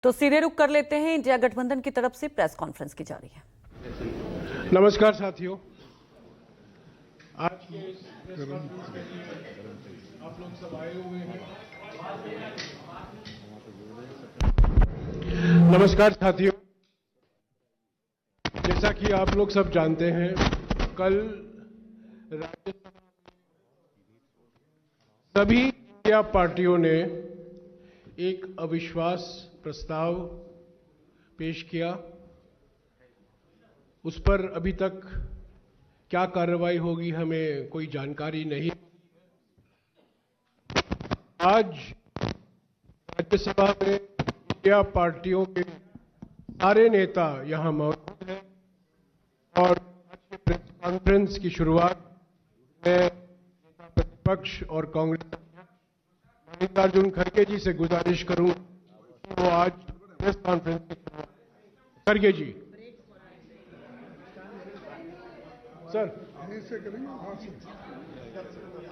तो सीधे रुक कर लेते हैं, इंडिया गठबंधन की तरफ से प्रेस कॉन्फ्रेंस की जा रही है। नमस्कार साथियों, आज के इस प्रेस कॉन्फ्रेंस के लिए आप लोग सब आए हुए हैं। नमस्कार साथियों, जैसा कि आप लोग सब जानते हैं, कल राज्यसभा सभी इंडिया पार्टियों ने एक अविश्वास प्रस्ताव पेश किया। उस पर अभी तक क्या कार्रवाई होगी हमें कोई जानकारी नहीं। आज राज्यसभा में इंडिया पार्टियों के सारे नेता यहां मौजूद हैं और आज के प्रेस कॉन्फ्रेंस की शुरुआत में नेता प्रतिपक्ष और कांग्रेस अध्यक्ष मल्लिकार्जुन खड़गे जी से गुजारिश करूं कि वो आज प्रेस कॉन्फ्रेंस की शुरुआत। खड़गे जी सर, यहीं से करेंगे, वहां से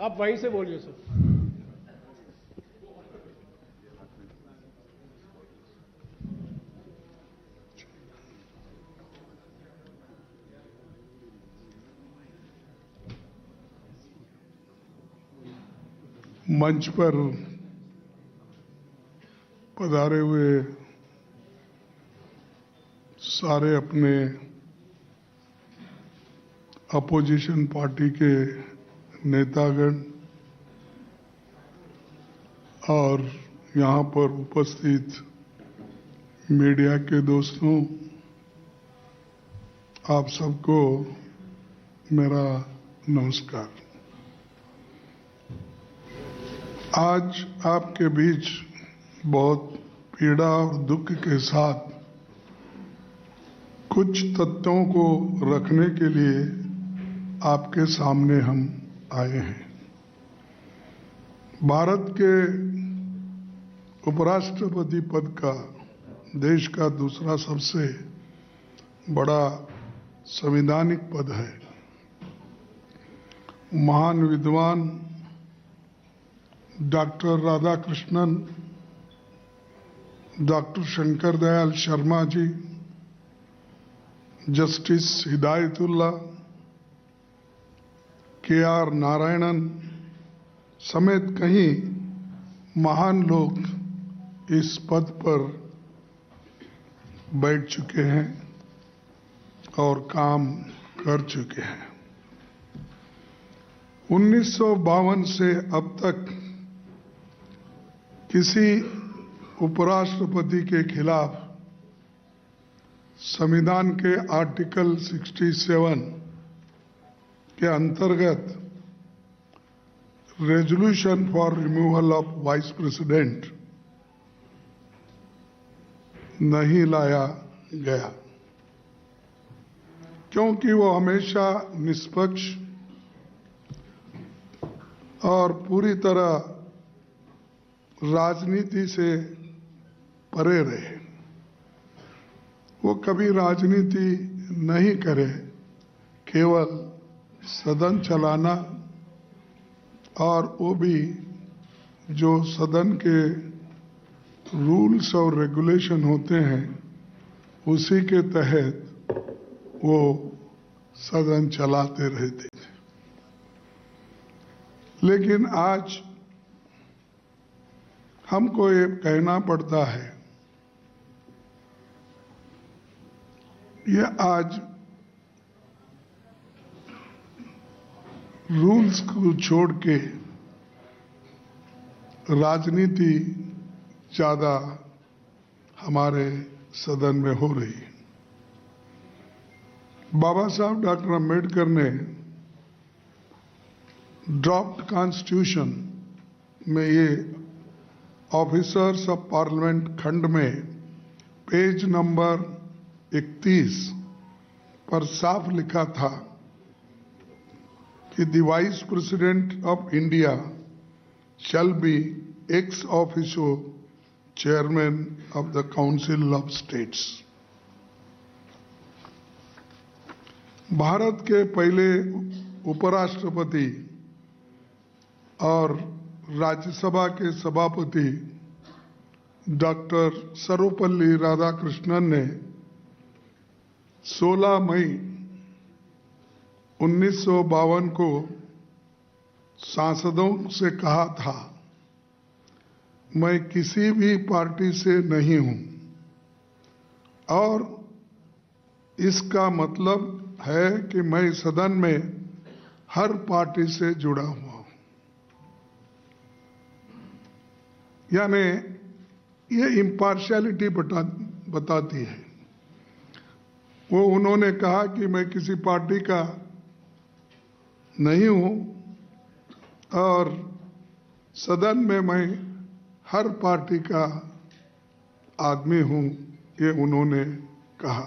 आप वहीं से बोलिए सर। मंच पर पधारे हुए सारे अपने अपोजिशन पार्टी के नेतागण और यहाँ पर उपस्थित मीडिया के दोस्तों, आप सबको मेरा नमस्कार। आज आपके बीच बहुत पीड़ा और दुख के साथ कुछ तथ्यों को रखने के लिए आपके सामने हम आए हैं। भारत के उपराष्ट्रपति पद का देश का दूसरा सबसे बड़ा संवैधानिक पद है। महान विद्वान doctor Radhakrishnan, doctor Shankar Dayal Sharma ji, justice Hidayatullah, KR. Narayanan समेत कई महान लोग इस पद पर बैठ चुके हैं और काम कर चुके हैं। 1952 से अब तक किसी उपराष्ट्रपति के खिलाफ संविधान के आर्टिकल 67 के अंतर्गत resolution for removal of vice president नहीं लाया गया, क्योंकि वो हमेशा निष्पक्ष और पूरी तरह राजनीति से परे रहे। वो कभी राजनीति नहीं करे, केवल सदन चलाना, और वो भी जो सदन के रूल्स और रेगुलेशन होते हैं उसी के तहत वो सदन चलाते रहते थे। लेकिन आज हमको ये कहना पड़ता है, ये आज रूल्स को छोड़ के राजनीति ज्यादा हमारे सदन में हो रही है। बाबा साहब डॉक्टर अम्बेडकर ने ड्राफ्ट कॉन्स्टिट्यूशन में ये ऑफिसर्स ऑफ पार्लियामेंट खंड में पेज नंबर 31 पर साफ लिखा था कि the vice president of India shall be ex officio chairman of the council of states. Bharat के पहले उपराष्ट्रपति और राज्यसभा के सभापति डॉक्टर सर्वपल्ली राधाकृष्णन ने 16 मई 1952 को सांसदों से कहा था, मैं किसी भी पार्टी से नहीं हूं और इसका मतलब है कि मैं सदन में हर पार्टी से जुड़ा हुआ हूं। यानी ये इम्पार्शियलिटी बताती है। वो उन्होंने कहा कि मैं किसी पार्टी का नहीं हूं और सदन में मैं हर पार्टी का आदमी हूं, ये उन्होंने कहा।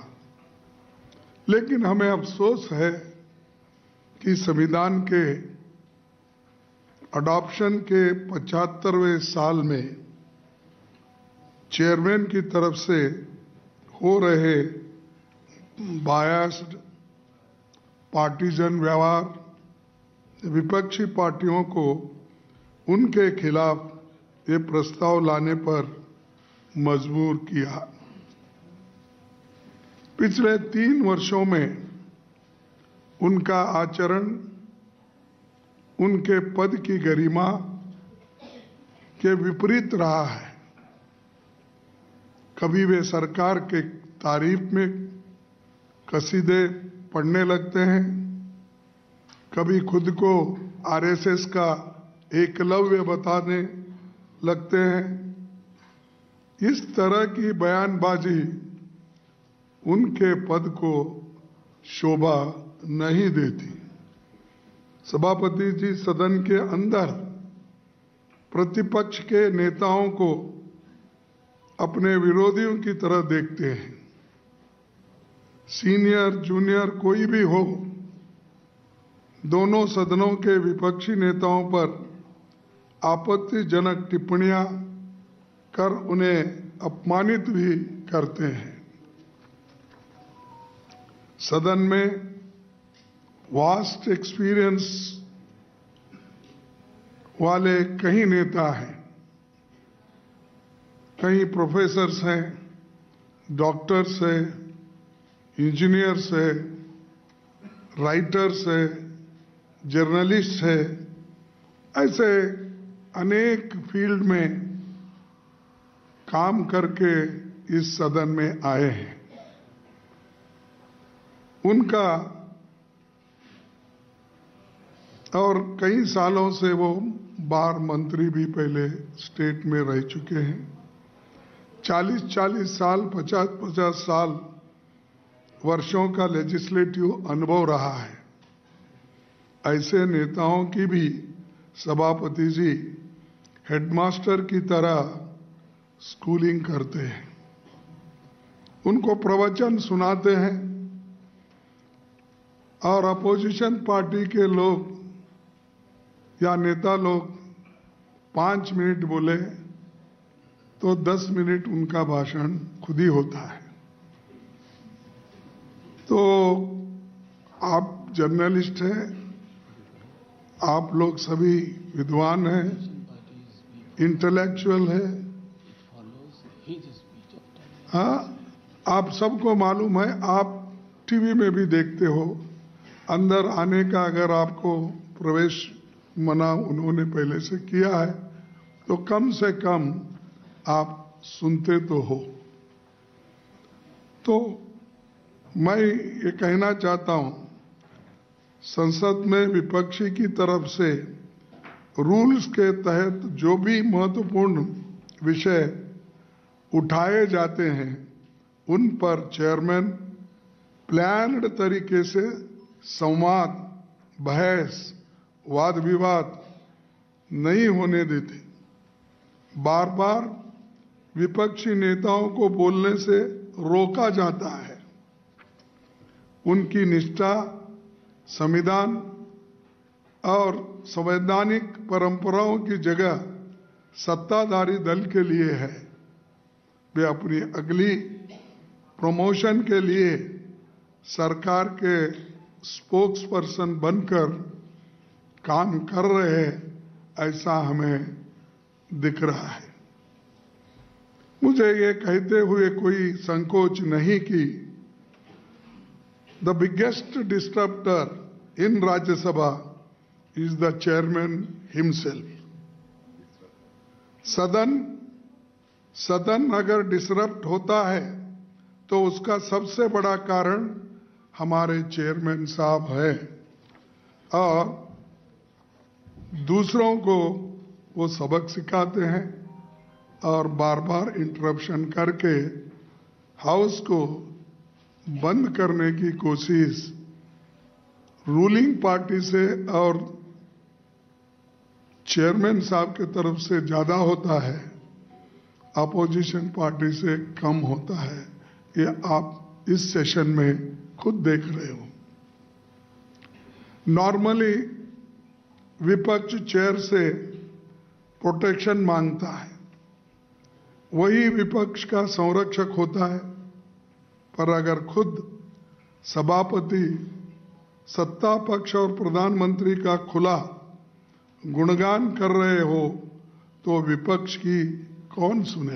लेकिन हमें अफसोस है कि संविधान के अडॉप्शन के 75वें साल में चेयरमैन की तरफ से हो रहे बायस्ड पार्टीजन व्यवहार विपक्षी पार्टियों को उनके खिलाफ ये प्रस्ताव लाने पर मजबूर किया। पिछले 3 वर्षों में उनका आचरण उनके पद की गरिमा के विपरीत रहा है। कभी वे सरकार के तारीफ में कसीदे पढ़ने लगते हैं, कभी खुद को आरएसएस का एकलव्य बताने लगते हैं। इस तरह की बयानबाजी उनके पद को शोभा नहीं देती। सभापति जी सदन के अंदर प्रतिपक्ष के नेताओं को अपने विरोधियों की तरह देखते हैं। सीनियर जूनियर कोई भी हो, दोनों सदनों के विपक्षी नेताओं पर आपत्तिजनक टिप्पणियां कर उन्हें अपमानित भी करते हैं। सदन में वास्ट एक्सपीरियंस वाले कई नेता हैं, कई प्रोफेसर्स हैं, डॉक्टर्स हैं, इंजीनियर्स हैं, राइटर्स हैं, जर्नलिस्ट हैं, ऐसे अनेक फील्ड में काम करके इस सदन में आए हैं। उनका और कई सालों से वो बार मंत्री भी पहले स्टेट में रह चुके हैं। 40-40 साल, 50-50 साल वर्षों का लेजिस्लेटिव अनुभव रहा है। ऐसे नेताओं की भी सभापति जी हेडमास्टर की तरह स्कूलिंग करते हैं, उनको प्रवचन सुनाते हैं और अपोजिशन पार्टी के लोग या नेता लोग 5 मिनट बोले तो 10 मिनट उनका भाषण खुद ही होता है। तो आप जर्नलिस्ट हैं, आप लोग सभी विद्वान हैं, इंटेलेक्चुअल हैं। हाँ, आप सबको मालूम है, आप टीवी में भी देखते हो, अंदर आने का अगर आपको प्रवेश मना उन्होंने पहले से किया है तो कम से कम आप सुनते तो हो। तो मैं ये कहना चाहता हूं, संसद में विपक्षी की तरफ से रूल्स के तहत जो भी महत्वपूर्ण विषय उठाए जाते हैं उन पर चेयरमैन प्लान्ड तरीके से संवाद, बहस, वाद विवाद नहीं होने देते। बार बार विपक्षी नेताओं को बोलने से रोका जाता है। उनकी निष्ठा संविधान और संवैधानिक परंपराओं की जगह सत्ताधारी दल के लिए है। वे अपनी अगली प्रमोशन के लिए सरकार के स्पोक्स पर्सन बनकर काम कर रहे हैं, ऐसा हमें दिख रहा है। मुझे ये कहते हुए कोई संकोच नहीं कि the biggest disturber in Rajya Sabha is the chairman himself. सदन अगर डिसरप्ट होता है तो उसका सबसे बड़ा कारण हमारे चेयरमैन साहब है और दूसरों को वो सबक सिखाते हैं और बार बार इंटरप्शन करके हाउस को बंद करने की कोशिश रूलिंग पार्टी से और चेयरमैन साहब की तरफ से ज्यादा होता है, अपोजिशन पार्टी से कम होता है। ये आप इस सेशन में खुद देख रहे हो। नॉर्मली विपक्ष चेयर से प्रोटेक्शन मांगता है, वही विपक्ष का संरक्षक होता है, पर अगर खुद सभापति सत्ता पक्ष और प्रधानमंत्री का खुला गुणगान कर रहे हो तो विपक्ष की कौन सुने।